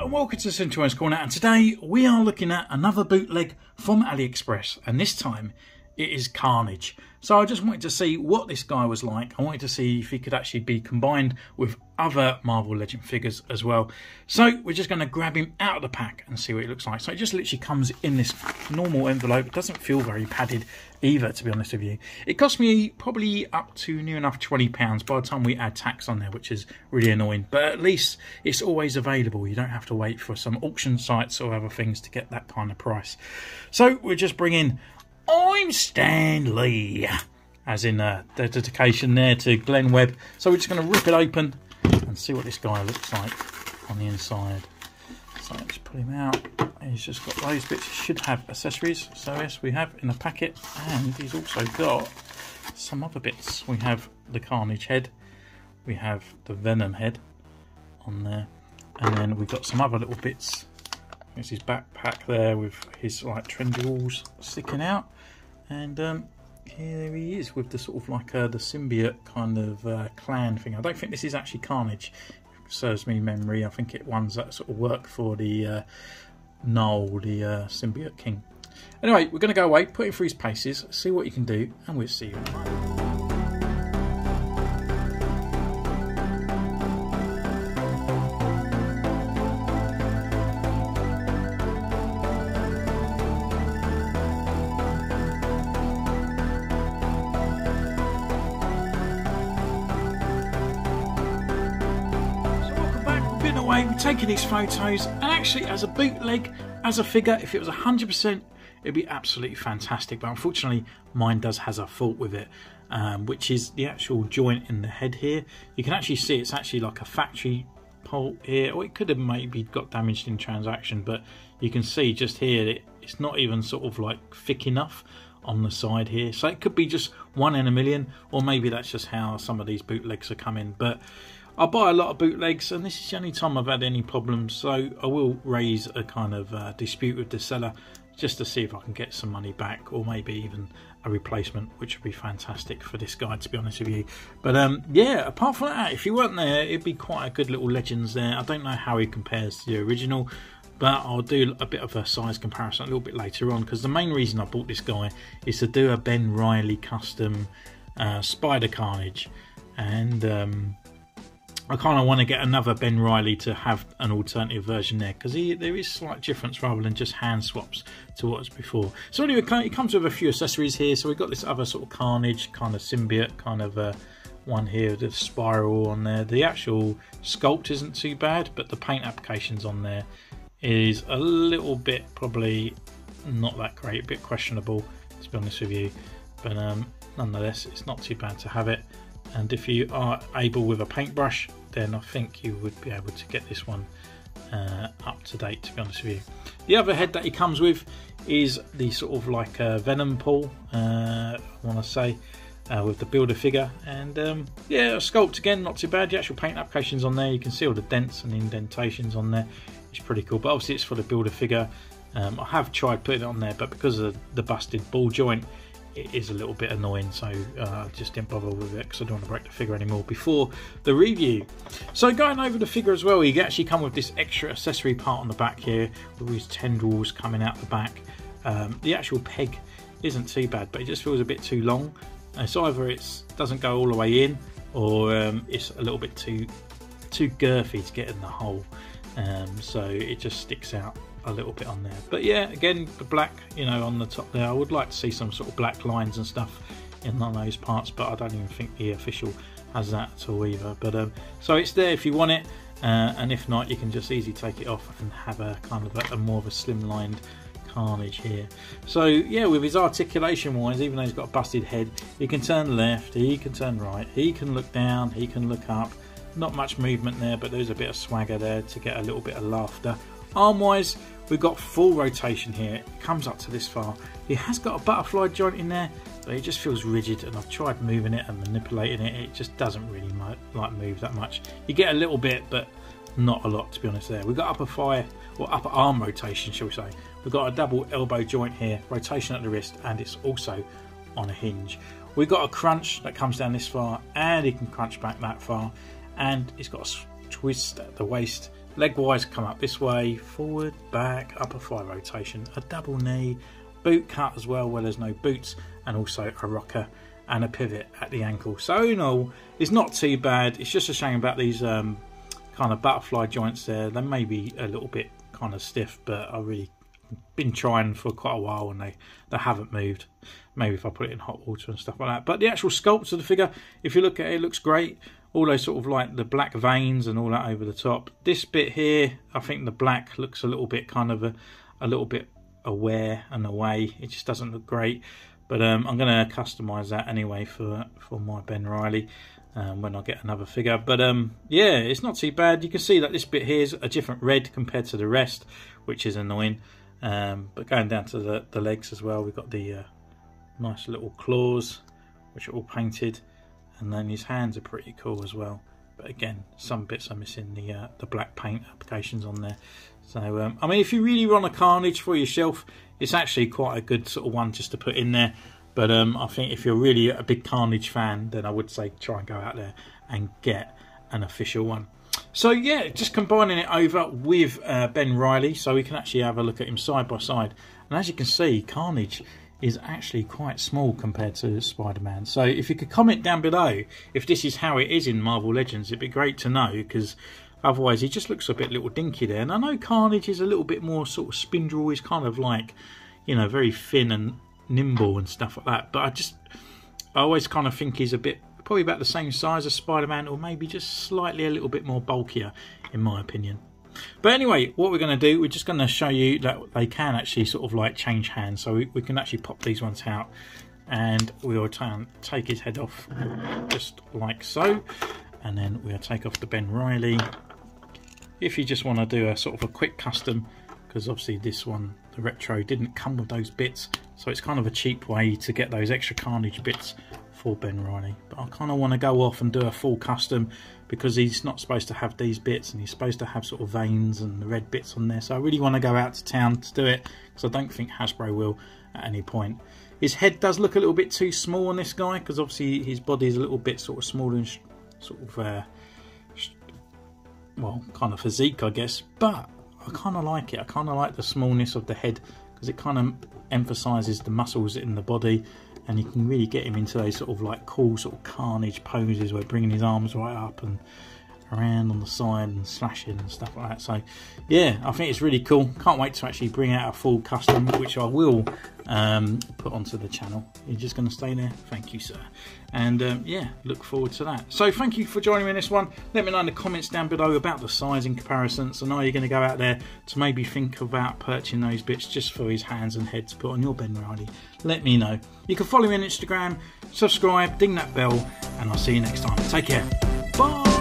and welcome to Centurion's Corner, and today we are looking at another bootleg from AliExpress, and this time it is Carnage. So I just wanted to see what this guy was like. I wanted to see if he could actually be combined with other Marvel Legend figures as well. So we're just going to grab him out of the pack and see what it looks like. So it just literally comes in this normal envelope. It doesn't feel very padded either, to be honest with you. It cost me probably up to near enough £20 by the time we add tax on there, which is really annoying. But at least it's always available. You don't have to wait for some auction sites or other things to get that kind of price. So we're just bringing I'm Stan Lee, as in the dedication there to Glenn Webb. So we're just going to rip it open and see what this guy looks like on the inside. So let's pull him out. He's just got those bits. He should have accessories. So yes, we have in a packet, and he's also got some other bits. We have the Carnage head, we have the Venom head on there, and then we've got some other little bits. There's his backpack there with his like tendrils sticking out, and here he is with the sort of like the symbiote kind of clan thing. I don't think this is actually Carnage, if it serves me memory. I think it ones that sort of work for the Null, the symbiote king. Anyway, we're going to go away, put him through his paces, see what he can do, and we'll see you in a moment. We've taken these photos, and actually as a bootleg, as a figure, if it was 100%, it'd be absolutely fantastic. But unfortunately mine has a fault with it, which is the actual joint in the head here. You can actually see it's actually like a factory bolt here, or it could have maybe got damaged in transaction, but you can see just here it's not even sort of like thick enough on the side here. So it could be just 1 in a million, or maybe that's just how some of these bootlegs are coming. But I buy a lot of bootlegs, and this is the only time I've had any problems, so I will raise a kind of dispute with the seller just to see if I can get some money back, or maybe even a replacement, which would be fantastic for this guy, to be honest with you. But yeah, apart from that, if you weren't there, it'd be quite a good little Legends there. I don't know how he compares to the original, but I'll do a bit of a size comparison a little bit later on, because the main reason I bought this guy is to do a Ben Reilly custom Spider Carnage, and I kind of want to get another Ben Reilly to have an alternative version there, because there is slight difference rather than just hand swaps to what was before. So anyway, it comes with a few accessories here. So we've got this other sort of Carnage kind of symbiote kind of one here with the spiral on there. The actual sculpt isn't too bad, but the paint applications on there is a little bit probably not that great, a bit questionable, to be honest with you. But nonetheless, it's not too bad to have it. And if you are able with a paintbrush, then I think you would be able to get this one up to date, to be honest with you. The other head that he comes with is the sort of like Venom pull, I want to say, with the builder figure. And yeah, sculpt again, not too bad. The actual paint applications on there, you can see all the dents and indentations on there. It's pretty cool, but obviously it's for the builder figure. I have tried putting it on there, but because of the busted ball joint, it is a little bit annoying, so I just didn't bother with it because I don't want to break the figure anymore before the review. So going over the figure as well, you actually come with this extra accessory part on the back here with these tendrils coming out the back. The actual peg isn't too bad, but it just feels a bit too long. It's either it doesn't go all the way in, or it's a little bit too girthy to get in the hole, so it just sticks out a little bit on there. But yeah, again, the black, you know, on the top there, I would like to see some sort of black lines and stuff in on those parts, but I don't even think the official has that at all either. But so it's there if you want it, and if not, you can just easily take it off and have a kind of a more of a slimlined Carnage here. So yeah, with his articulation wise, even though he's got a busted head, he can turn left, he can turn right, he can look down, he can look up. Not much movement there, but there's a bit of swagger there to get a little bit of laughter. Arm wise, we've got full rotation here. It comes up to this far. He has got a butterfly joint in there, but it just feels rigid, and I've tried moving it and manipulating it. It just doesn't really like move that much. You get a little bit, but not a lot, to be honest there. We've got upper thigh, or upper arm rotation, shall we say. We've got a double elbow joint here, rotation at the wrist, and it's also on a hinge. We've got a crunch that comes down this far, and he can crunch back that far, and it's got twist at the waist. Leg wise, come up this way, forward, back, upper thigh rotation, a double knee, boot cut as well where there's no boots, and also a rocker and a pivot at the ankle. So in all, it's not too bad. It's just a shame about these kind of butterfly joints there. They may be a little bit kind of stiff, but I really been trying for quite a while and they haven't moved. Maybe if I put it in hot water and stuff like that. But the actual sculpt of the figure, if you look at it, it looks great. All those sort of like the black veins and all that over the top. This bit here, I think the black looks a little bit kind of a little bit aware and away. It just doesn't look great. But I'm going to customise that anyway for my Ben Riley when I get another figure. But yeah, it's not too bad. You can see that this bit here is a different red compared to the rest, which is annoying. But going down to the legs as well, we've got the nice little claws, which are all painted. And then his hands are pretty cool as well. But again, some bits are missing the black paint applications on there. So, I mean, if you really want a Carnage for your shelf, it's actually quite a good sort of one just to put in there. But I think if you're really a big Carnage fan, then I would say try and go out there and get an official one. So yeah, just combining it over with Ben Riley, so we can actually have a look at him side by side. And as you can see, Carnage is actually quite small compared to Spider-Man. So if you could comment down below if this is how it is in Marvel Legends, it'd be great to know, because otherwise he just looks a bit little dinky there. And I know Carnage is a little bit more sort of spindle, he's kind of like, you know, very thin and nimble and stuff like that. But I always kind of think he's a bit, probably about the same size as Spider-Man, or maybe just slightly a little bit more bulkier in my opinion. But anyway, what we're going to do, we're just going to show you that they can actually sort of like change hands. So we can actually pop these ones out and we'll take his head off just like so. And then we'll take off the Ben Riley. If you just want to do a sort of a quick custom, because obviously this one, the retro, didn't come with those bits. So it's kind of a cheap way to get those extra Carnage bits for Ben Riley. But I kind of want to go off and do a full custom, because he's not supposed to have these bits and he's supposed to have sort of veins and the red bits on there. So I really want to go out to town to do it, because I don't think Hasbro will at any point. His head does look a little bit too small on this guy, because obviously his body is a little bit sort of smaller and sort of well, kind of physique, I guess. But I kind of like it. I kind of like the smallness of the head, because it kind of emphasises the muscles in the body, and you can really get him into those sort of like cool sort of Carnage poses where bringing his arms right up and around on the side and slashing and stuff like that. So yeah, I think it's really cool. Can't wait to actually bring out a full custom, which I will put onto the channel. You're just going to stay there? Thank you, sir. And yeah, look forward to that. So thank you for joining me in this one. Let me know in the comments down below about the sizing comparisons, and are you going to go out there to maybe think about purchasing those bits just for his hands and head to put on your Ben Riley? Let me know. You can follow me on Instagram, subscribe, ding that bell, and I'll see you next time. Take care. Bye.